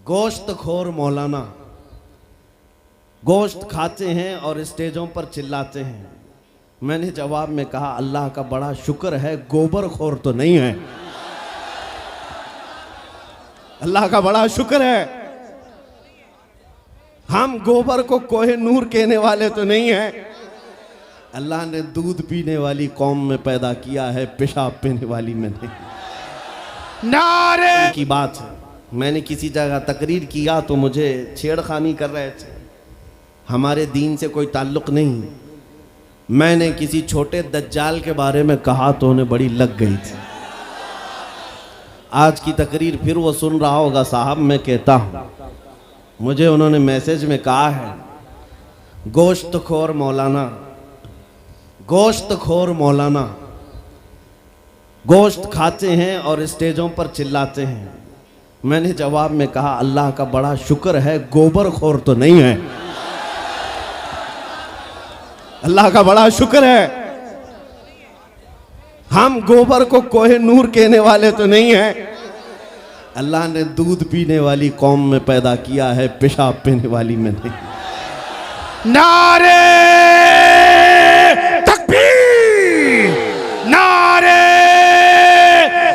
गोश्त खोर मौलाना गोश्त खाते हैं और स्टेजों पर चिल्लाते हैं। मैंने जवाब में कहा अल्लाह का बड़ा शुक्र है गोबर खोर तो नहीं है। अल्लाह का बड़ा शुक्र है हम गोबर को कोहे नूर कहने वाले तो नहीं हैं। अल्लाह ने दूध पीने वाली कौम में पैदा किया है, पेशाब पीने वाली में नहीं। नारे की बात है। मैंने किसी जगह तकरीर किया तो मुझे छेड़खानी कर रहे थे, हमारे दीन से कोई ताल्लुक नहीं। मैंने किसी छोटे दज्जाल के बारे में कहा तो उन्हें बड़ी लग गई थी। आज की तकरीर फिर वो सुन रहा होगा। साहब मैं कहता हूँ, मुझे उन्होंने मैसेज में कहा है गोश्त खोर मौलाना, गोश्त खोर मौलाना गोश्त खाते हैं और स्टेजों पर चिल्लाते हैं। मैंने जवाब में कहा अल्लाह का बड़ा शुक्र है गोबर खोर तो नहीं है। अल्लाह का बड़ा शुक्र है हम गोबर को कोहे नूर कहने वाले तो नहीं हैं। अल्लाह ने दूध पीने वाली कौम में पैदा किया है, पेशाब पीने वाली में नहीं। नारे तकबीर, नारे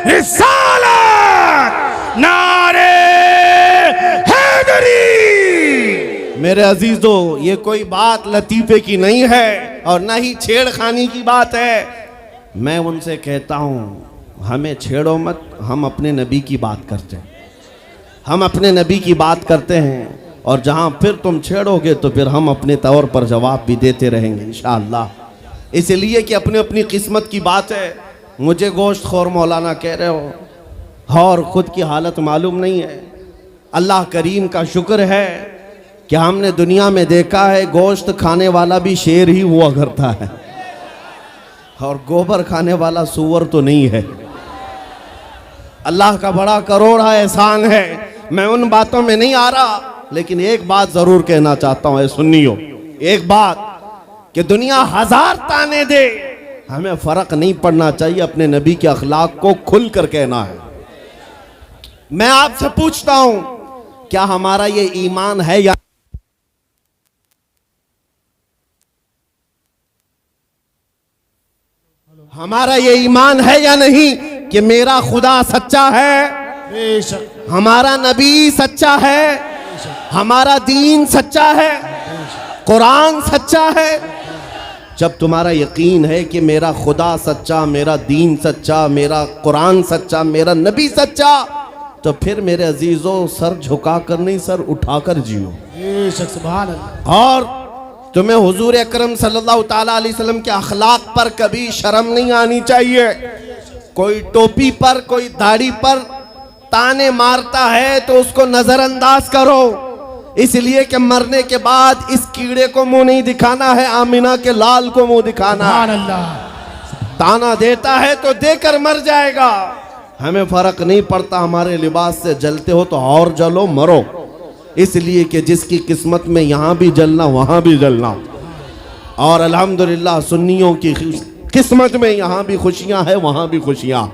रिसालत, नारे हैदरी। मेरे अजीजों, ये कोई बात लतीफे की नहीं है और ना ही छेड़खानी की बात है। मैं उनसे कहता हूँ हमें छेड़ो मत, हम अपने नबी की बात करते हैं, हम अपने नबी की बात करते हैं। और जहाँ फिर तुम छेड़ोगे तो फिर हम अपने तौर पर जवाब भी देते रहेंगे इंशाअल्लाह। इसलिए कि अपनी अपनी किस्मत की बात है। मुझे गोश्त खोर मौलाना कह रहे हो और ख़ुद की हालत मालूम नहीं है। अल्लाह करीम का शुक्र है कि हमने दुनिया में देखा है गोश्त खाने वाला भी शेर ही हुआ करता है और गोबर खाने वाला सूअर तो नहीं है। अल्लाह का बड़ा करोड़ा एहसान है। मैं उन बातों में नहीं आ रहा, लेकिन एक बात जरूर कहना चाहता हूं, सुनियो एक बात, कि दुनिया हजार ताने दे, हमें फर्क नहीं पड़ना चाहिए। अपने नबी के अखलाक को खुल कर कहना है। मैं आपसे पूछता हूं, क्या हमारा ये ईमान है या हमारा ये ईमान है या नहीं कि मेरा खुदा सच्चा है, हमारा नबी सच्चा है, हमारा दीन सच्चा है, कुरान सच्चा है। जब तुम्हारा यकीन है कि मेरा खुदा सच्चा, मेरा दीन सच्चा, मेरा कुरान सच्चा, मेरा नबी सच्चा, तो फिर मेरे अजीजों सर झुकाकर नहीं सर उठाकर जियो। और तुम्हें हुजूर अकरम सल्लल्लाहु ताला अलैहि वसल्लम के अखलाक पर कभी शर्म नहीं आनी चाहिए। कोई टोपी पर, कोई दाढ़ी पर ताने मारता है तो उसको नजरअंदाज करो, इसलिए कि मरने के बाद इस कीड़े को मुंह नहीं दिखाना है, आमिना के लाल को मुंह दिखाना है। ताना देता है तो देकर मर जाएगा। हमें फर्क नहीं पड़ता, हमारे लिबास से जलते हो तो और जलो, मरो, इसलिए कि जिसकी किस्मत में यहाँ भी जलना वहाँ भी जलना। और अल्हम्दुलिल्लाह सुन्नियों की किस्मत में यहाँ भी खुशियाँ हैं, वहाँ भी खुशियाँ।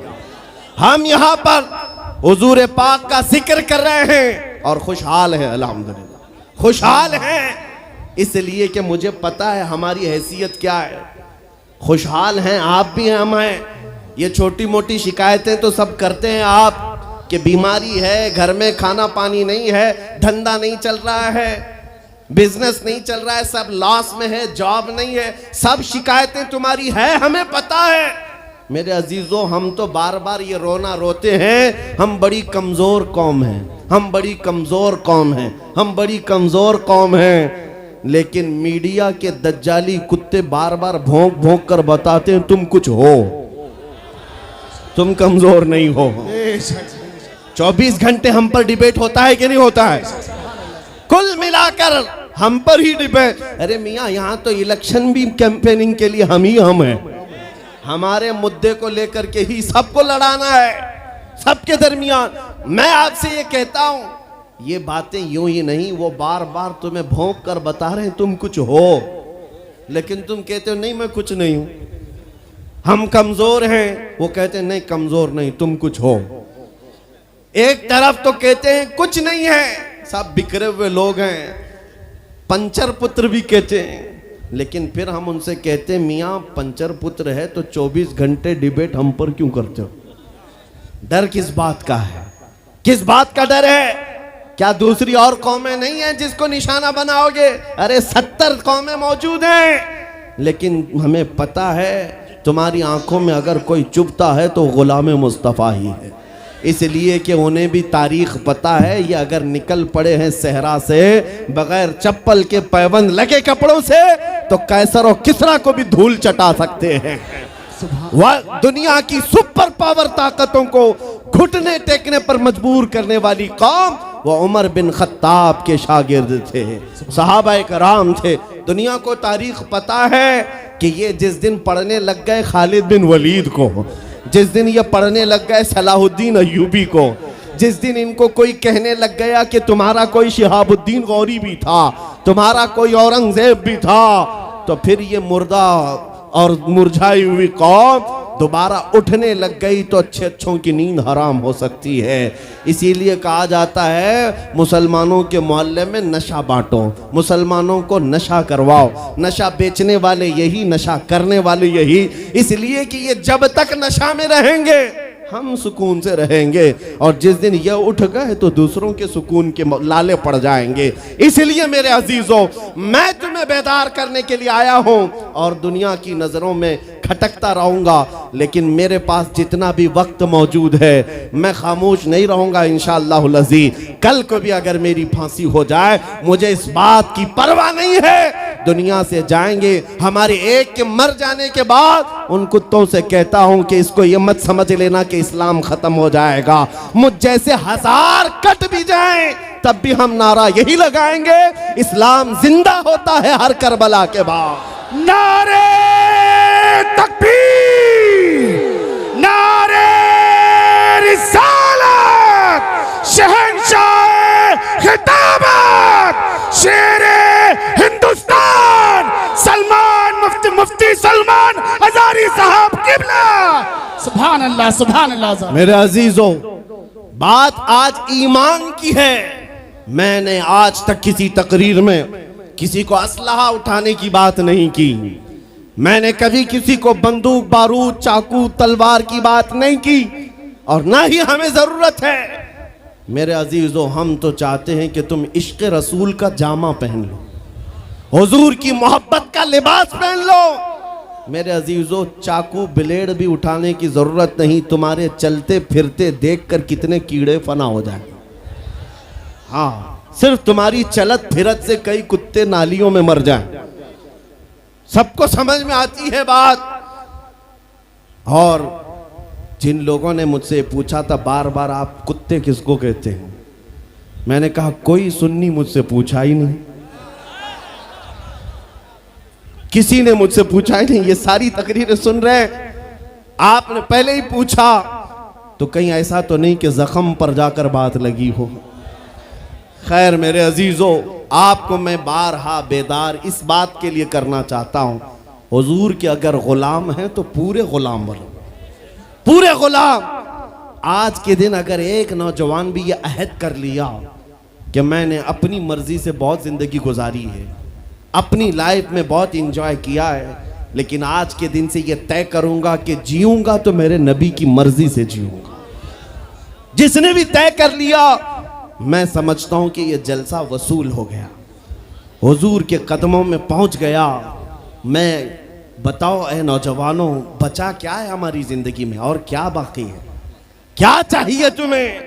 हम यहाँ पर हुजूर पाक का जिक्र कर रहे हैं और खुशहाल है, अल्हम्दुलिल्लाह खुशहाल हैं, इसलिए कि मुझे पता है हमारी हैसियत क्या है। खुशहाल हैं, आप भी हैं, हम हैं। ये छोटी मोटी शिकायतें तो सब करते हैं आप, कि बीमारी है, घर में खाना पानी नहीं है, धंधा नहीं चल रहा है, बिजनेस नहीं चल रहा है, सब लॉस में है, जॉब नहीं है, सब शिकायतें तुम्हारी है, हमें पता है। मेरे अजीजों, हम तो बार बार ये रोना रोते हैं, हम बड़ी कमज़ोर कौम हैं, हम बड़ी कमज़ोर कौम हैं, हम बड़ी कमज़ोर कौम हैं। लेकिन मीडिया के दज्जाली कुत्ते बार बार भौंक भौंक कर बताते हैं तुम कुछ हो, तुम कमज़ोर नहीं हो। 24 घंटे हम पर डिबेट होता है कि नहीं होता है? कुल मिलाकर हम पर ही डिबेट। अरे मियाँ, यहाँ तो इलेक्शन भी कैंपेनिंग के लिए हम हैं। हमारे मुद्दे को लेकर के ही सबको लड़ाना है, सबके दरमियान। मैं आपसे ये कहता हूँ, ये बातें यूं ही नहीं, वो बार बार तुम्हें भौंक कर बता रहे हैं तुम कुछ हो, लेकिन तुम कहते हो नहीं मैं कुछ नहीं हूं, हम कमजोर हैं। वो कहते हैं नहीं कमजोर नहीं, तुम कुछ हो। एक तरफ तो कहते हैं कुछ नहीं है, सब बिखरे हुए लोग हैं, पंचर पुत्र भी कहते हैं, लेकिन फिर हम उनसे कहते हैं मियाँ पंचर पुत्र है तो 24 घंटे डिबेट हम पर क्यों करते हो? डर किस बात का है? किस बात का डर है? क्या दूसरी और कौमें नहीं हैं जिसको निशाना बनाओगे? अरे 70 कौमें मौजूद हैं, लेकिन हमें पता है तुम्हारी आंखों में अगर कोई चुभता है तो गुलाम मुस्तफ़ा ही है, इसलिए कि उन्हें भी तारीख पता है। ये अगर निकल पड़े हैं सहरा से बगैर चप्पल के पैबंद लगे कपड़ों से तो कैसर और किसरा को भी धूल चटा सकते हैं। वह दुनिया की सुपर पावर ताकतों को घुटने टेकने पर मजबूर करने वाली कौम वो उमर बिन खत्ताब के शागिर्द थे, सहाबाए कराम थे। दुनिया को तारीख पता है कि ये जिस दिन पढ़ने लग गए खालिद बिन वलीद को, जिस दिन ये पढ़ने लग गए सलाहुद्दीन अय्यूबी को, जिस दिन इनको कोई कहने लग गया कि तुम्हारा कोई शिहाबुद्दीन गौरी भी था, तुम्हारा कोई औरंगजेब भी था, तो फिर ये मुर्दा और मुरझाई हुई कौम दोबारा उठने लग गई तो अच्छे अच्छों की नींद हराम हो सकती है। इसीलिए कहा जाता है मुसलमानों के मोहल्ले में नशा बांटो, मुसलमानों को नशा करवाओ, नशा बेचने वाले यही, नशा करने वाले यही, इसलिए कि ये जब तक नशा में रहेंगे हम सुकून से रहेंगे, और जिस दिन ये उठ गए तो दूसरों के सुकून के लाले पड़ जाएंगे। इसलिए मेरे अजीजों, मैं तुम्हें बेदार करने के लिए आया हूं और दुनिया की नजरों में खटकता रहूंगा, लेकिन मेरे पास जितना भी वक्त मौजूद है मैं खामोश नहीं रहूंगा इंशाअल्लाहुल अज़ीज़। कल को भी अगर मेरी फांसी हो जाए मुझे इस बात की परवाह नहीं है, दुनिया से जाएंगे। हमारे एक के मर जाने के बाद उन कुत्तों से कहता हूं कि इसको ये मत समझ लेना कि इस्लाम खत्म हो जाएगा, मुझ जैसे 1000 कट भी जाएं तब भी हम नारा यही लगाएंगे, इस्लाम जिंदा होता है हर करबला के बाद। नारे तकबीर, नारे रिसालत, शहंशाह खिताबत, शेरे हिंदुस्तान सलमान मुफ्ती सलमान हजारी साहब किबला। सुभान अल्लाह, सुभान अल्लाह। मेरे अजीजों, बात आज ईमान की है। मैंने आज तक किसी तकरीर में किसी को असलहा उठाने की बात नहीं की, मैंने कभी किसी को बंदूक बारूद चाकू तलवार की बात नहीं की, और ना ही हमें जरूरत है। मेरे अजीजों, हम तो चाहते हैं कि तुम इश्क रसूल का जामा पहन लो, हुजूर की मोहब्बत का लिबास पहन लो। मेरे अजीजों, चाकू ब्लेड भी उठाने की जरूरत नहीं, तुम्हारे चलते फिरते देखकर कितने कीड़े फना हो जाए। हाँ, सिर्फ तुम्हारी चलत फिरत से कई कुत्ते नालियों में मर जाएं। सबको समझ में आती है बात। और जिन लोगों ने मुझसे पूछा था बार बार आप कुत्ते किसको कहते हैं, मैंने कहा कोई सुन्नी मुझसे पूछा ही नहीं, किसी ने मुझसे पूछा ही नहीं। ये सारी तकरीरें सुन रहे, आपने पहले ही पूछा तो कहीं ऐसा तो नहीं कि जख्म पर जाकर बात लगी हो। खैर मेरे अजीजों, आपको मैं बारहा बेदार इस बात के लिए करना चाहता हूं, हुजूर के अगर गुलाम हैं तो पूरे गुलाम बनो, पूरे गुलाम। आज के दिन अगर एक नौजवान भी ये अहद कर लिया कि मैंने अपनी मर्जी से बहुत जिंदगी गुजारी है, अपनी लाइफ में बहुत इंजॉय किया है, लेकिन आज के दिन से ये तय करूंगा कि जीऊंगा तो मेरे नबी की मर्जी से जीऊंगा, जिसने भी तय कर लिया, मैं समझता हूं कि ये जलसा वसूल हो गया, हुजूर के कदमों में पहुंच गया। मैं बताओ ए नौजवानों, बचा क्या है हमारी जिंदगी में और क्या बाकी है? क्या चाहिए तुम्हें?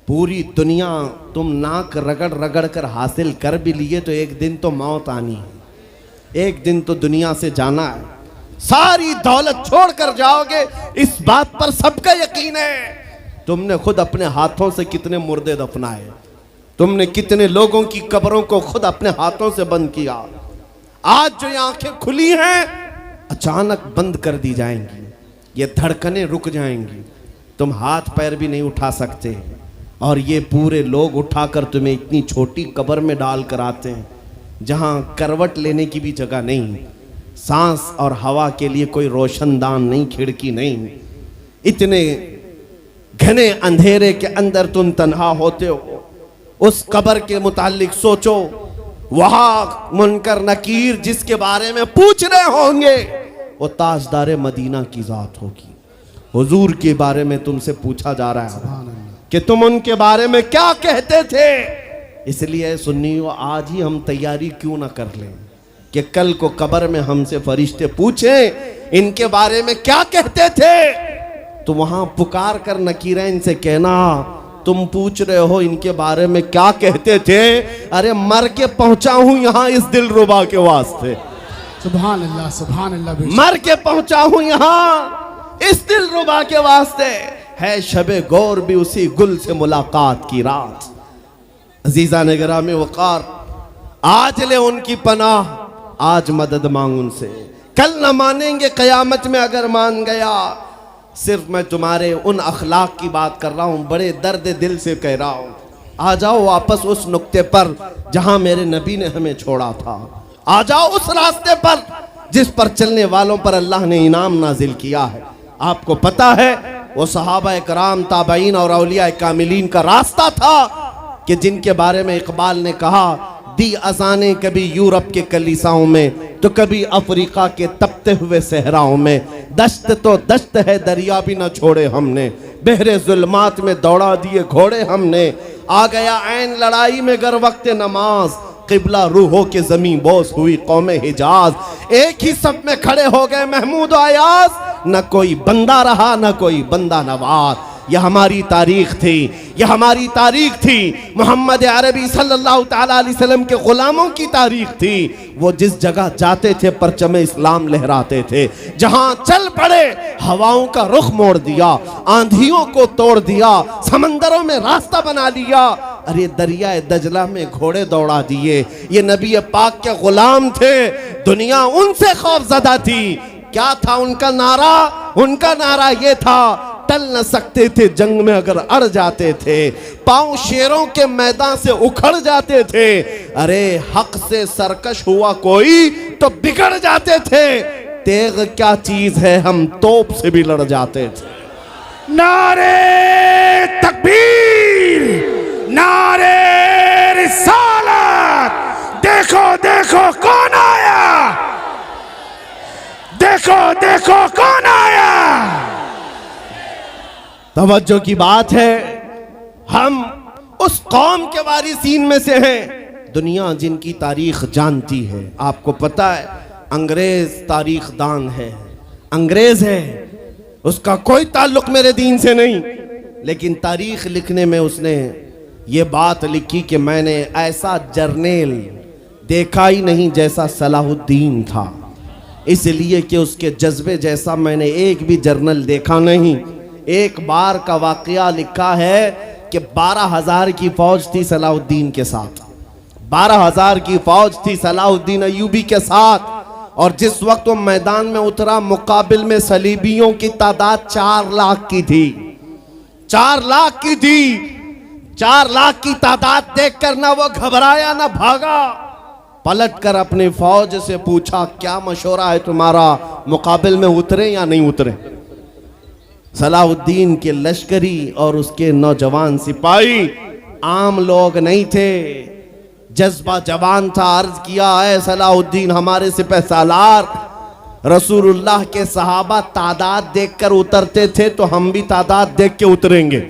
पूरी दुनिया तुम नाक रगड़ रगड़ कर हासिल कर भी लिए तो एक दिन तो मौत आनी है, एक दिन तो दुनिया से जाना है। सारी दौलत छोड़कर जाओगे, इस बात पर सबका यकीन है। तुमने खुद अपने हाथों से कितने मुर्दे दफनाए, तुमने कितने लोगों की कब्रों को खुद अपने हाथों से बंद किया। आज जो ये आंखें खुली हैं अचानक बंद कर दी जाएंगी, ये धड़कनें रुक जाएंगी, तुम हाथ पैर भी नहीं उठा सकते, और ये पूरे लोग उठाकर तुम्हें इतनी छोटी कब्र में डाल कर आते हैं जहां करवट लेने की भी जगह नहीं, सांस और हवा के लिए कोई रोशनदान नहीं, खिड़की नहीं। इतने घने अंधेरे के अंदर तुम तन्हा होते हो, उस कब्र के मुतालिक सोचो। वहां मुनकर नकीर जिसके बारे में पूछ रहे होंगे वो ताजदार मदीना की जात होगी। हुजूर के बारे में तुमसे पूछा जा रहा है कि तुम उनके बारे में क्या कहते थे। इसलिए सुन्नियों, आज ही हम तैयारी क्यों ना कर लें कि कल को कब्र में हमसे फरिश्ते पूछें इनके बारे में क्या कहते थे, तो वहां पुकार कर नकीरैन से कहना तुम पूछ रहे हो इनके बारे में क्या कहते थे। अरे मर के पहुंचा हूं यहां इस दिलरुबा के वास्ते। सुभान अल्लाह, सुभान अल्लाह। मर के पहुंचा हूं यहां इस दिलरुबा के वास्ते। है शबे गौर भी उसी गुल से मुलाकात की रात। अजीजा ने गिरामी वकार, आज ले उनकी पनाह, आज मदद मांग उनसे। कल न मानेंगे कयामत में अगर मान गया। सिर्फ मैं तुम्हारे उन अखलाक की बात कर रहा हूं, बड़े दर्द दिल से कह रहा हूं। आ जाओ वापस उस नुक्ते पर जहां मेरे नबी ने हमें छोड़ा था। आ जाओ उस रास्ते पर जिस पर चलने वालों पर अल्लाह ने इनाम नाजिल किया है। आपको पता है वो सहाबा कराम, ताबईन और औलिया कामिलीन का रास्ता था कि जिनके बारे में इकबाल ने कहा, दी अजाने कभी यूरोप के कलीसाओं में तो कभी अफ्रीका के तपते हुए सहराओं में। दश्त तो दश्त है दरिया भी न छोड़े हमने, बहरे जुल्मात में दौड़ा दिए घोड़े हमने। आ गया ऐन लड़ाई में गर वक्त नमाज, किबला रूहों के जमीन बोस हुई कौमे हिजाज। एक ही सब में खड़े हो गए महमूद आयाज, न कोई बंदा रहा न कोई बंदा नवाज। यह हमारी तारीख थी, यह हमारी तारीख थी। मोहम्मद अरबी सल्लल्लाहु ताला अलैहि वसल्लम के गुलामों की तारीख थी। वो जिस जगह जाते थे परचमे इस्लाम लहराते थे। जहां चल पड़े हवाओं का रुख मोड़ दिया, आंधियों को तोड़ दिया, समंदरों में रास्ता बना लिया। अरे दरिया दजला में घोड़े दौड़ा दिए। ये नबी पाक के गुलाम थे, दुनिया उनसे खौफजदा थी। क्या था उनका नारा? उनका नारा ये था, टल न सकते थे जंग में अगर अड़ जाते थे, पांव शेरों के मैदान से उखड़ जाते थे। अरे हक से सरकश हुआ कोई तो बिगड़ जाते थे। तेग क्या चीज है, हम तोप से भी लड़ जाते थे। नारे तकबीर, नारे रिसालत। देखो देखो कौन आया, देखो देखो कौन आया। तवज्जो की बात है, हम उस कौम के वारिसीन में से हैं दुनिया जिनकी तारीख जानती है। आपको पता है अंग्रेज तारीख दान है, अंग्रेज है, उसका कोई ताल्लुक मेरे दीन से नहीं। लेकिन तारीख लिखने में उसने ये बात लिखी कि मैंने ऐसा जर्नेल देखा ही नहीं जैसा सलाहुद्दीन था, इसलिए कि उसके जज्बे जैसा मैंने एक भी जर्नल देखा नहीं। एक बार का वाकया लिखा है कि 12,000 की फौज थी सलाहुद्दीन के साथ, 12,000 की फौज थी सलाहुद्दीन अय्यूबी के साथ। और जिस वक्त वो मैदान में उतरा, मुकाबिल में सलीबियों की तादाद 4 लाख की थी, 4 लाख की थी। 4 लाख की तादाद देखकर ना वो घबराया ना भागा, पलटकर अपनी फौज से पूछा क्या मशवरा है तुम्हारा, मुकाबिल में उतरे या नहीं उतरे। सलाहुद्दीन के लश्करी और उसके नौजवान सिपाही आम लोग नहीं थे, जज्बा जवान था। अर्ज किया है सलाहुद्दीन हमारे सिपह सालार, रसूलुल्लाह के सहाबा तादाद देखकर उतरते थे तो हम भी तादाद देख के उतरेंगे।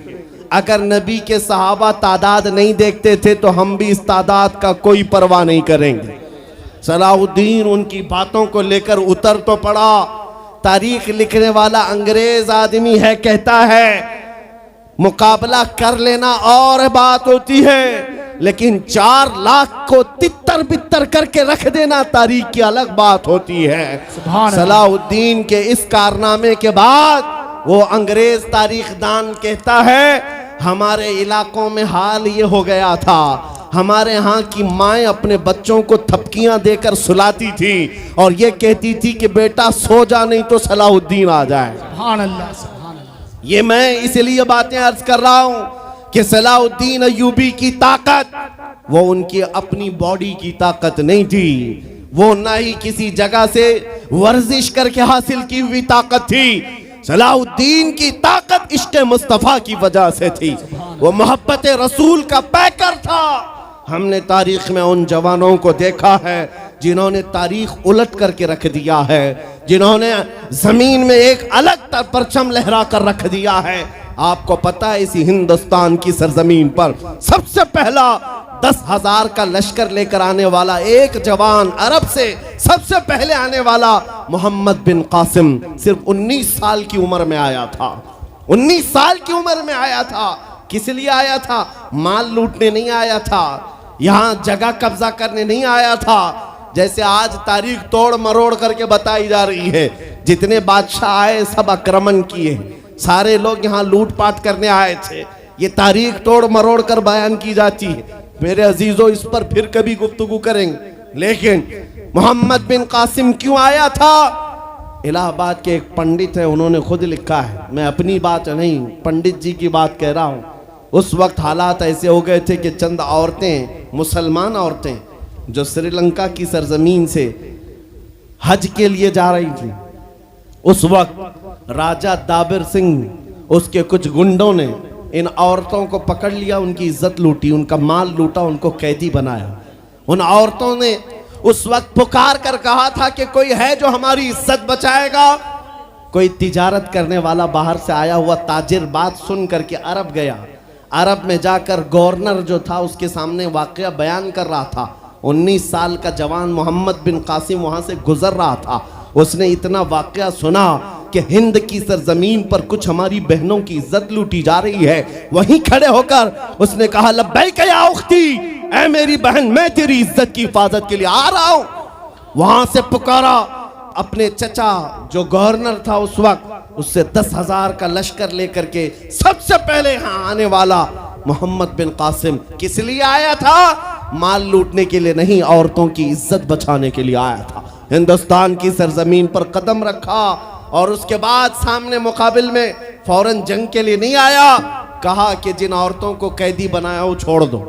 अगर नबी के सहाबा तादाद नहीं देखते थे तो हम भी इस तादाद का कोई परवाह नहीं करेंगे। सलाहुद्दीन उनकी बातों को लेकर उतर तो पड़ा। तारीख लिखने वाला अंग्रेज आदमी है, कहता है मुकाबला कर लेना और बात होती है, लेकिन 4 लाख को तितर बितर करके रख देना तारीख की अलग बात होती है। सलाहुद्दीन के इस कारनामे के बाद वो अंग्रेज तारीखदान कहता है हमारे इलाकों में हाल ये हो गया था, हमारे यहाँ की माएँ अपने बच्चों को थपकियां देकर सुलाती थी और ये कहती थी कि बेटा सो जा नहीं तो सलाहुद्दीन आ जाए। सुभान अल्लाह, सुभान अल्लाह। ये मैं इसलिए बातें अर्ज कर रहा हूँ कि सलाहुद्दीन अय्यूबी की ताकत वो उनकी अपनी बॉडी की ताकत नहीं थी, वो ना ही किसी जगह से वर्जिश करके हासिल की हुई ताकत थी। सलाहुद्दीन की ताकत इश्क मुस्तफ़ा की वजह से थी। वो मोहब्बत रसूल का पैकर था। हमने तारीख में उन जवानों को देखा है जिन्होंने तारीख उलट करके रख दिया है, जिन्होंने जमीन में एक अलग परचम लहरा कर रख दिया है। आपको पता है इसी हिंदुस्तान की सरजमीन पर सबसे पहला 10,000 का लश्कर लेकर आने वाला एक जवान अरब से सबसे पहले आने वाला मोहम्मद बिन कासिम सिर्फ 19 साल की उम्र में आया था। 19 साल की उम्र में आया था। किस लिए आया था? माल लूटने नहीं आया था, यहाँ जगह कब्जा करने नहीं आया था। जैसे आज तारीख तोड़ मरोड़ करके बताई जा रही है, जितने बादशाह आए सब आक्रमण किए, सारे लोग यहाँ लूटपाट करने आए थे। ये तारीख तोड़ मरोड़ कर बयान की जाती है। मेरे अजीजों, इस पर फिर कभी गुफ्तगू करेंगे। लेकिन मोहम्मद बिन कासिम क्यों आया था? इलाहाबाद के एक पंडित है, उन्होंने खुद लिखा है, मैं अपनी बात नहीं पंडित जी की बात कह रहा हूँ। उस वक्त हालात ऐसे हो गए थे कि चंद औरतें, मुसलमान औरतें जो श्रीलंका की सरजमीन से हज के लिए जा रही थी, उस वक्त राजा दाबिर सिंह उसके कुछ गुंडों ने इन औरतों को पकड़ लिया, उनकी इज्जत लूटी, उनका माल लूटा, उनको कैदी बनाया। उन औरतों ने उस वक्त पुकार कर कहा था कि कोई है जो हमारी इज्जत बचाएगा। कोई तिजारत करने वाला बाहर से आया हुआ ताजिर बात सुन करके अरब गया। अरब में जाकर गवर्नर जो था उसके सामने वाकया बयान कर रहा था। 19 साल का जवान मोहम्मद बिन कासिम वहां से गुजर रहा था। उसने इतना वाकया सुना कि हिंद की सरजमीन पर कुछ हमारी बहनों की इज्जत लूटी जा रही है। वहीं खड़े होकर उसने कहा, लब्बैक या उख्ती, ऐ मेरी बहन, मैं तेरी इज्जत की हिफाजत के लिए आ रहा हूं। वहां से पुकारा अपने चचा जो गवर्नर था उस वक्त, उससे 10,000 का लश्कर लेकर के सबसे पहले यहाँ आने वाला मोहम्मद बिन कासिम किस लिए आया था? माल लूटने के लिए नहीं, औरतों की इज्जत बचाने के लिए आया था। हिंदुस्तान की सरजमीन पर कदम रखा और उसके बाद सामने मुकाबिल में फौरन जंग के लिए नहीं आया। कहा कि जिन औरतों को कैदी बनाया वो छोड़ दो,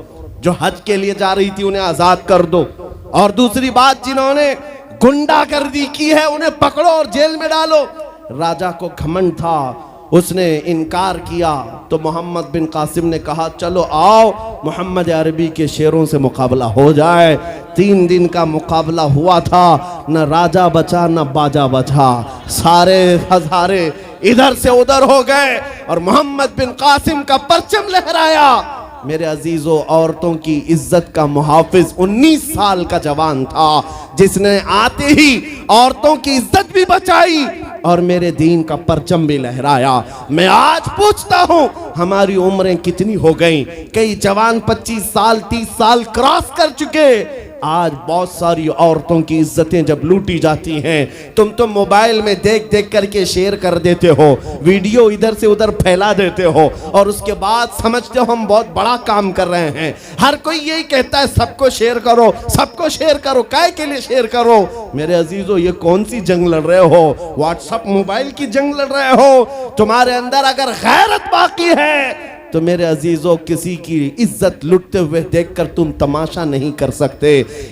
जो हज के लिए जा रही थी उन्हें आजाद कर दो, और दूसरी बात, जिन्होंने गुंडागर्दी की है उन्हें पकड़ो और जेल में डालो। राजा को घमंड था, उसने इनकार किया तो मोहम्मद बिन कासिम ने कहा, चलो आओ मोहम्मद अरबी के शेरों से मुकाबला हो जाए। 3 दिन का मुकाबला हुआ था, न राजा बचा न बाजा बचा, सारे हजारे इधर से उधर हो गए और मोहम्मद बिन कासिम का परचम लहराया। मेरे अजीजों, औरतों की इज्जत का मुहाफिज 19 साल का जवान था, जिसने आते ही औरतों की इज्जत भी बचाई और मेरे दीन का परचम भी लहराया। मैं आज पूछता हूं, हमारी उम्रें कितनी हो गई? कई जवान 25 साल 30 साल क्रॉस कर चुके। आज बहुत सारी औरतों की इज्जतें जब लूटी जाती हैं, तुम तो मोबाइल में देख देख करके शेयर कर देते हो, वीडियो इधर से उधर फैला देते हो और उसके बाद समझते हो हम बहुत बड़ा काम कर रहे हैं। हर कोई यही कहता है सबको शेयर करो, सबको शेयर करो। काय के लिए शेयर करो? मेरे अजीजों, ये कौन सी जंग लड़ रहे हो? व्हाट्सएप मोबाइल की जंग लड़ रहे हो? तुम्हारे अंदर अगर गैरत बाकी है तो मेरे अजीजों, किसी की इज्जत लुटते हुए देखकर तुम तमाशा नहीं कर सकते।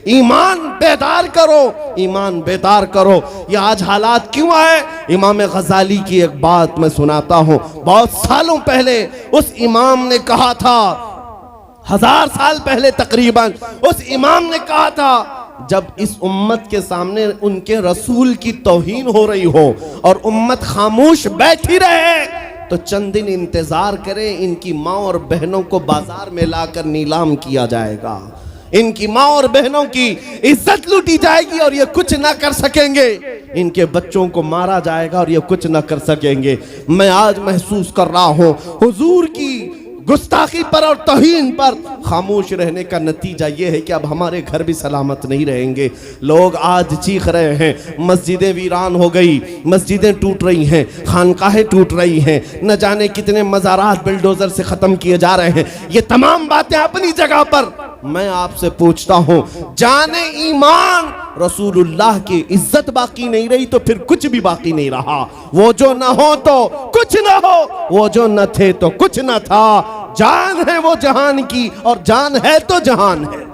ईमान बेदार करो, ईमान बेदार करो। ये आज हालात क्यों आए? इमाम गजाली की एक बात मैं सुनाता हूं। बहुत सालों पहले उस इमाम ने कहा था, 1000 साल पहले तकरीबन, उस इमाम ने कहा था, जब इस उम्मत के सामने उनके रसूल की तौहीन हो रही हो और उम्मत खामोश बैठी रहे तो चंद दिन इंतजार करें, इनकी माँ और बहनों को बाजार में लाकर नीलाम किया जाएगा, इनकी माँ और बहनों की इज्जत लूटी जाएगी और ये कुछ ना कर सकेंगे, इनके बच्चों को मारा जाएगा और ये कुछ ना कर सकेंगे। मैं आज महसूस कर रहा हूँ हुजूर की गुस्ताखी पर और तौहीन पर खामोश रहने का नतीजा ये है कि अब हमारे घर भी सलामत नहीं रहेंगे। लोग आज चीख रहे हैं, मस्जिदें वीरान हो गई, मस्जिदें टूट रही हैं, खानकाहें टूट रही हैं, न जाने कितने मज़ारात बिल्डोजर से ख़त्म किए जा रहे हैं। ये तमाम बातें अपनी जगह पर। मैं आपसे पूछता हूँ, जाने ईमान रसूलुल्लाह की इज्जत बाकी नहीं रही तो फिर कुछ भी बाकी नहीं रहा। वो जो न हो तो कुछ न हो, वो जो न थे तो कुछ न था। जान है वो जहान की और जान है तो जहान है।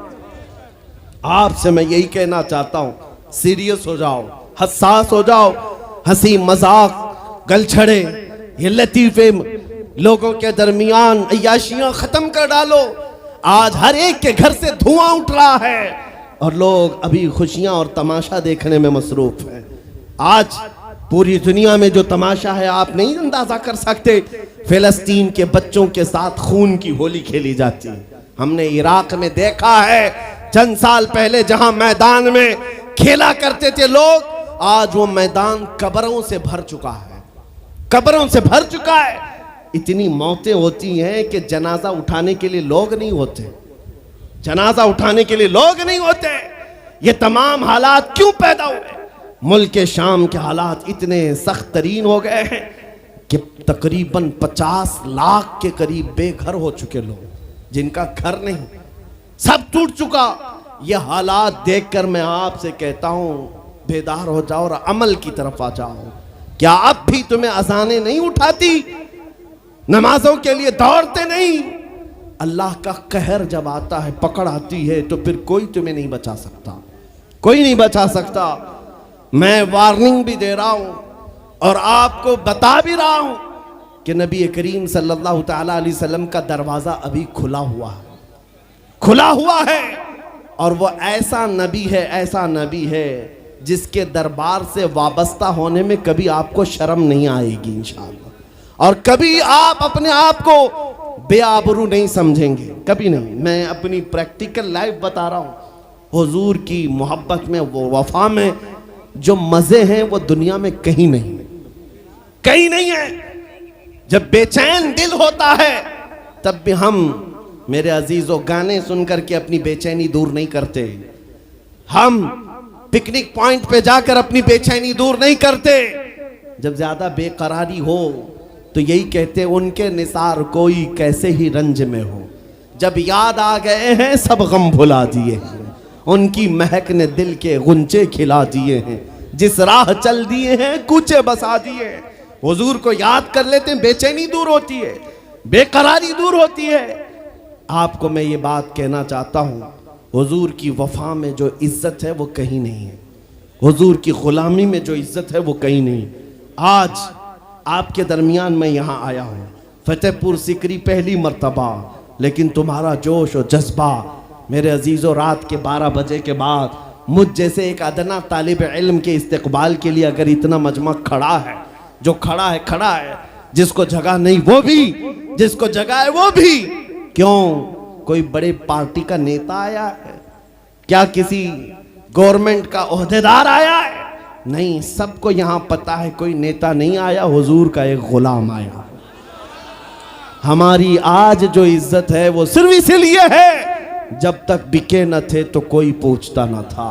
आपसे मैं यही कहना चाहता हूं, सीरियस हो जाओ, हसास हो जाओ। हंसी मजाक गलछड़े, ये लतीफे लोगों के दरमियान अय्याशियां खत्म कर डालो। आज हर एक के घर से धुआं उठ रहा है और लोग अभी खुशियां और तमाशा देखने में मसरूफ हैं। आज पूरी दुनिया में जो तमाशा है आप नहीं अंदाजा कर सकते। फिलिस्तीन के बच्चों के साथ खून की होली खेली जाती है। हमने इराक में देखा है चंद साल पहले जहां मैदान में खेला करते थे लोग, आज वो मैदान कब्रों से भर चुका है, कब्रों से भर चुका है। इतनी मौतें होती हैं कि जनाजा उठाने के लिए लोग नहीं होते, जनाजा उठाने के लिए लोग नहीं होते। ये तमाम हालात क्यों पैदा हुए? मुल्क के शाम के हालात इतने सख्त तरीन हो गए हैं कि तकरीबन 50 लाख के करीब बेघर हो चुके लोग, जिनका घर नहीं, सब टूट चुका। ये हालात देखकर मैं आपसे कहता हूं बेदार हो जाओ और अमल की तरफ आ जाओ। क्या अब भी तुम्हें अजानें नहीं उठाती? नमाजों के लिए दौड़ते नहीं? अल्लाह का कहर जब आता है, पकड़ आती है, तो फिर कोई तुम्हें नहीं बचा सकता, कोई नहीं बचा सकता। मैं वार्निंग भी दे रहा हूं और आपको बता भी रहा हूं कि नबी करीम सल्लल्लाहु ताला अलैहि वसल्लम का दरवाजा अभी खुला हुआ है, खुला हुआ है। और वो ऐसा नबी है, ऐसा नबी है जिसके दरबार से वाबस्ता होने में कभी आपको शर्म नहीं आएगी इंशाअल्लाह, और कभी आप अपने आप को बेआबरू नहीं समझेंगे, कभी नहीं। मैं अपनी प्रैक्टिकल लाइफ बता रहा हूं। हुजूर की मोहब्बत में, वो वफा में जो मजे हैं वो दुनिया में कहीं नहीं, कहीं नहीं है। जब बेचैन दिल होता है तब भी हम, मेरे अजीजों, गाने सुनकर के अपनी बेचैनी दूर नहीं करते। हम पिकनिक पॉइंट पे जाकर अपनी बेचैनी दूर नहीं करते। जब ज्यादा बेकरारी हो तो यही कहते, उनके निसार कोई कैसे ही रंज में हो, जब याद आ गए हैं सब गम भुला दिए हैं, उनकी महक ने दिल के गुंचे खिला दिए हैं, जिस राह चल दिए हैं कूचे बसा दिए हैं। हुजूर को याद कर लेते हैं, बेचैनी दूर होती है, बेकरारी दूर होती है। आपको मैं ये बात कहना चाहता हूँ, हुजूर की वफा में जो इज्जत है वो कहीं नहीं है, हुजूर की गुलामी में जो इज्जत है वो कहीं नहीं। आज आपके दरमियान मैं यहाँ आया हूँ, फतेहपुर सिकरी पहली मर्तबा, लेकिन तुम्हारा जोश और जज्बा, मेरे अजीज़ों, रात के 12 बजे के बाद मुझ जैसे एक अदना तालिब इल्म के इस्तकबाल के लिए अगर इतना मजमा खड़ा है, जो खड़ा है, जिसको जगह नहीं वो भी, जिसको जगह है वो भी। क्यों? कोई बड़े पार्टी का नेता आया है क्या? किसी गवर्नमेंट का ओहदेदार आया है? नहीं, सबको यहां पता है कोई नेता नहीं आया, हुजूर का एक गुलाम आया। हमारी आज जो इज्जत है वो सिर्फ इसीलिए है, जब तक बिके न थे तो कोई पूछता न था।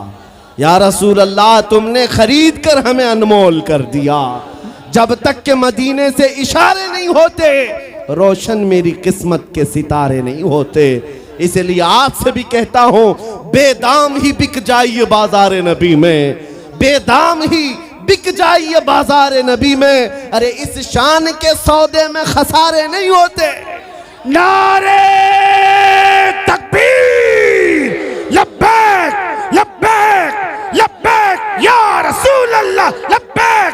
या रसूल अल्लाह, तुमने खरीद कर हमें अनमोल कर दिया। जब तक के मदीने से इशारे नहीं होते, रोशन मेरी किस्मत के सितारे नहीं होते। इसलिए आपसे भी कहता हूं, बेदाम ही बिक जाइए बाजार नबी में, बेदाम ही बिक जाइए बाजार नबी में। अरे इस शान के सौदे में खसारे नहीं होते। नारे तकबीर, लब्बैक लब्बैक लब्बैक या रसूल अल्लाह, लब्बैक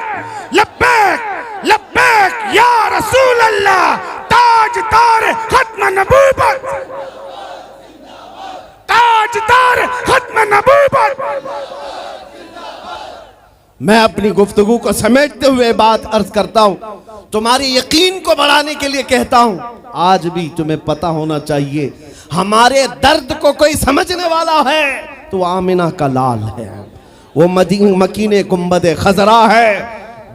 लब्बैक लब्बैक या रसूल अल्लाह। ताजदार खत्म नबूवत, ताजदार खत्म नबूवत। मैं अपनी गुफ्तगू को समेटते हुए बात अर्ज करता हूं, तुम्हारे यकीन को बढ़ाने के लिए कहता हूं, आज भी तुम्हें पता होना चाहिए, हमारे दर्द को कोई समझने वाला है तो आमिना का लाल है, वो मकीने गुंबद खजरा है,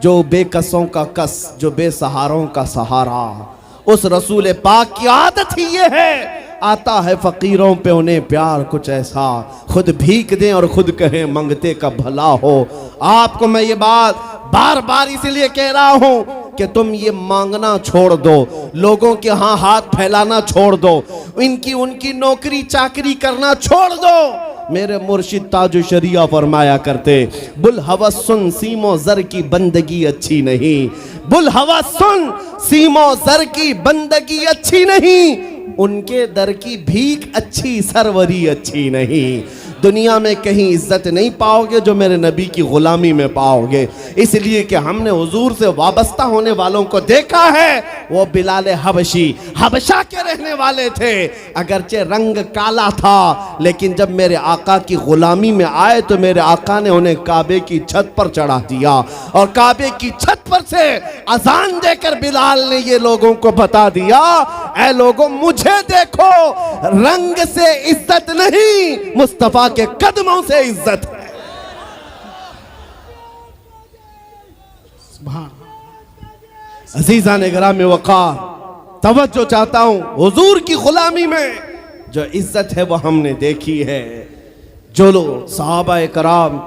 जो बेकसों का कस, जो बेसहारों का सहारा। उस रसूल पाक की आदत ही ये है, आता है फकीरों पे उन्हें प्यार कुछ ऐसा, खुद भीख दें और खुद कहें मंगते का भला हो। आपको मैं ये बात बार बार इसलिए कह रहा हूं कि तुम ये मांगना छोड़ दो, लोगों के यहाँ हाथ फैलाना छोड़ दो, उनकी नौकरी चाकरी करना छोड़ दो। मेरे मुर्शिद ताजु शरिया फरमाया करते, बुल हवस सुन सीमो जर की बंदगी अच्छी नहीं, बुल हवस सुन सीमो जर की बंदगी अच्छी नहीं, उनके दर की भीख अच्छी, सरवरी अच्छी नहीं। दुनिया में कहीं इज्जत नहीं पाओगे जो मेरे नबी की गुलामी में पाओगे। इसलिए कि हमने हुजूर से वाबस्ता होने वालों को देखा है। वो बिलाल हबशी हबशा के रहने वाले थे, अगरचे रंग काला था, लेकिन जब मेरे आका की गुलामी में आए तो मेरे आका ने उन्हें काबे की छत पर चढ़ा दिया और काबे की छत पर से अजान देकर बिलाल ने ये लोगों को बता दिया, ऐ लोगों मुझे देखो, रंग से इज्जत नहीं, मुस्तफा के कदमों से इज्जत है। अजीजा ने ग्राम वक़ार, तवज्जो चाहता हूं, हुजूर की गुलामी में जो इज्जत है वो हमने देखी है। जो लोग सहाबाए कराम,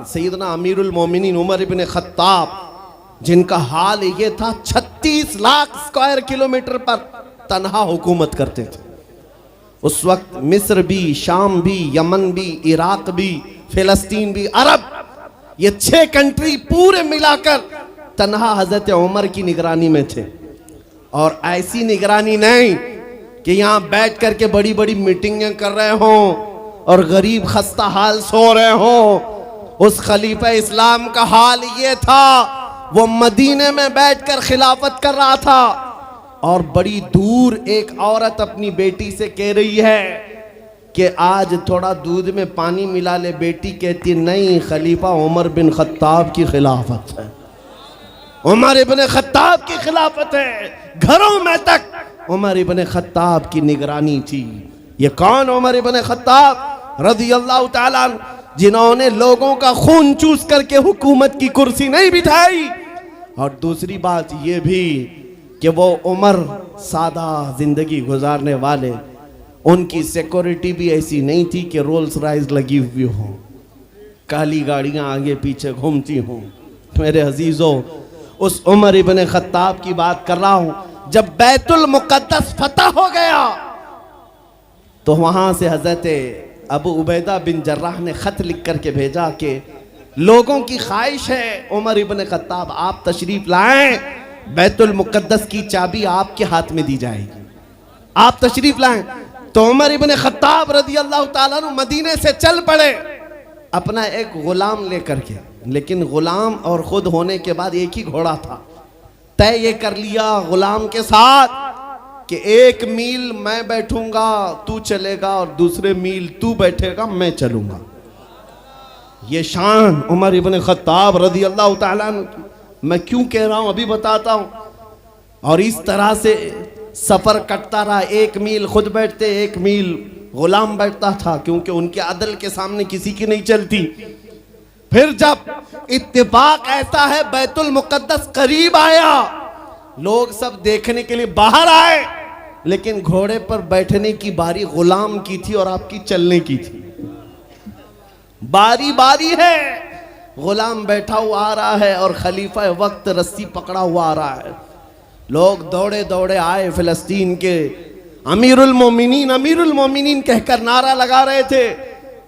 सैयदना अमीरुल मोमिनीन उमर इब्न खत्ताब, जिनका हाल ये था 36 लाख स्क्वायर किलोमीटर पर तन्हा हुकूमत करते थे। उस वक्त मिस्र भी, शाम भी, यमन भी, इराक भी, फिलिस्तीन भी, अरब, ये 6 कंट्री पूरे मिलाकर तन्हा हजरत उमर की निगरानी में थे। और ऐसी निगरानी नहीं कि यहां बैठ करके बड़ी बड़ी मीटिंगें कर रहे हों और गरीब खस्ता हाल सो रहे हों। उस खलीफा इस्लाम का हाल ये था, वो मदीने में बैठकर खिलाफत कर रहा था और बड़ी दूर एक औरत अपनी बेटी से कह रही है कि आज थोड़ा दूध में पानी मिला ले। बेटी कहती नहीं, खलीफा उमर बिन खत्ताब की खिलाफत है, उमर इब्न खत्ताब की खिलाफत है। घरों में तक उमर इब्न खत्ताब की निगरानी थी। ये कौन? उमर इब्न खत्ताब रज़ियल्लाहु ताला अन्हु, जिन्होंने लोगों का खून चूस करके हुकूमत की कुर्सी नहीं बिठाई। और दूसरी बात ये भी कि वो उमर सादा जिंदगी गुजारने वाले, उनकी सिक्योरिटी भी ऐसी नहीं थी कि रोल्स रॉयस लगी हुई हो, काली गाड़ियां आगे पीछे घूमती हों। मेरे अजीजों, उस उमर इब्न खत्ताब की बात कर रहा हूं। जब बैतुल मुक़द्दस फतह हो गया तो वहां से हजरत अबू उबैदा बिन जर्राह ने खत लिख करके भेजा कि लोगों की ख्वाहिश है उमर इब्न खत्ताब आप तशरीफ लाएं, बैतुल मुक़द्दस की चाबी आपके हाथ में दी जाएगी, आप तशरीफ लाएं। तो उमर इब्न खत्ताब रज़ियल्लाहु ताला अन्हु मदीने से चल पड़े अपना एक गुलाम लेकर के। लेकिन गुलाम और खुद होने के बाद एक ही घोड़ा था। तय ये कर लिया गुलाम के साथ कि 1 मील मैं बैठूंगा तू चलेगा और दूसरे मील तू बैठेगा मैं चलूंगा। ये शान उमर इब्न खत्ताब रज़ियल्लाहु ताला अन्हु की। मैं क्यों कह रहा हूं अभी बताता हूं। और इस तरह से सफर कटता रहा। 1 मील खुद बैठते, 1 मील गुलाम बैठता था, क्योंकि उनके अदल के सामने किसी की नहीं चलती। फिर जब इत्तेफाक ऐसा है बैतुल मुक़द्दस करीब आया, लोग सब देखने के लिए बाहर आए, लेकिन घोड़े पर बैठने की बारी गुलाम की थी और आपकी चलने की थी। बारी बारी है, गुलाम बैठा हुआ आ रहा है और खलीफा वक्त रस्सी पकड़ा हुआ आ रहा है। लोग दौड़े दौड़े आए, फिलिस्तीन के अमीरुल मोमिनीन कहकर नारा लगा रहे थे।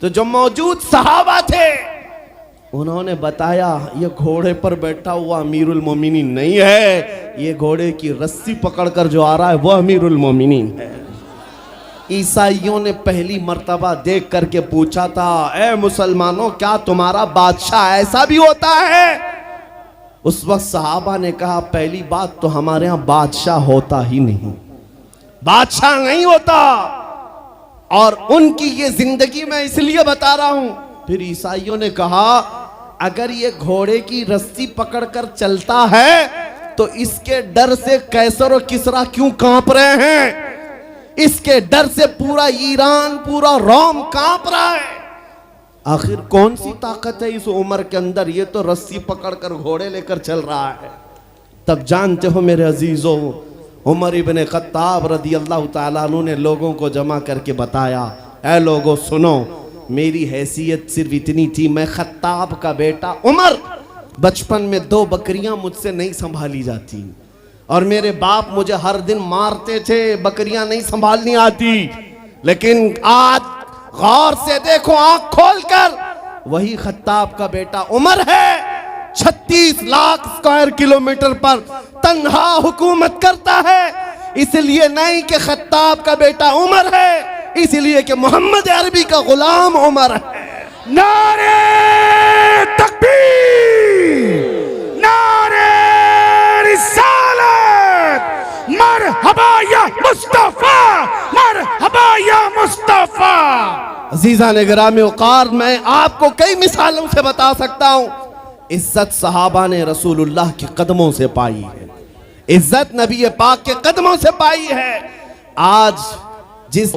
तो जो मौजूद सहाबा थे उन्होंने बताया ये घोड़े पर बैठा हुआ अमीरुल मोमिनीन नहीं है, ये घोड़े की रस्सी पकड़कर जो आ रहा है वो अमीरुल मोमिनीन है। ईसाइयों ने पहली मर्तबा देख करके पूछा था, ए मुसलमानों क्या तुम्हारा बादशाह ऐसा भी होता है? उस वक्त सहाबा ने कहा पहली बात तो हमारे यहाँ बादशाह होता ही नहीं, बादशाह नहीं होता। और उनकी ये जिंदगी मैं इसलिए बता रहा हूं। फिर ईसाइयों ने कहा अगर ये घोड़े की रस्सी पकड़कर चलता है तो इसके डर से कैसर और किसरा क्यों कांप रहे हैं? इसके डर से पूरा ईरान, पूरा रोम कांप रहा है। आखिर कौन सी ताकत है इस उमर के अंदर? ये तो रस्सी पकड़कर घोड़े लेकर चल रहा है। तब जानते हो मेरे अजीजों, उमर इब्न खत्ताब रज़ियल्लाहु ताला अन्हु ने लोगों को जमा करके बताया, ऐ लोगों सुनो, मेरी हैसियत सिर्फ इतनी थी, मैं खत्ताब का बेटा उमर, बचपन में 2 बकरियां मुझसे नहीं संभाली जाती और मेरे बाप मुझे हर दिन मारते थे, बकरियां नहीं संभालनी आती। लेकिन आज गौर से देखो, आंख खोलकर, वही खत्ताब का बेटा उमर है। 36 लाख स्क्वायर किलोमीटर पर तन्हा हुकूमत करता है। इसलिए नहीं कि खत्ताब का बेटा उमर है, इसलिए कि मोहम्मद अरबी का गुलाम उमर है। नारे तकबीर, नारे रिसालत, मरहबा या मुस्तफा, मरहबा या मुस्तफा। अजीजा ने गिरामी औकार, मैं आपको कई मिसालों से बता सकता हूं। इज्जत सहाबा ने रसूलुल्लाह के कदमों से पाई है, इज्जत नबी पाक के कदमों से पाई है। आज जिस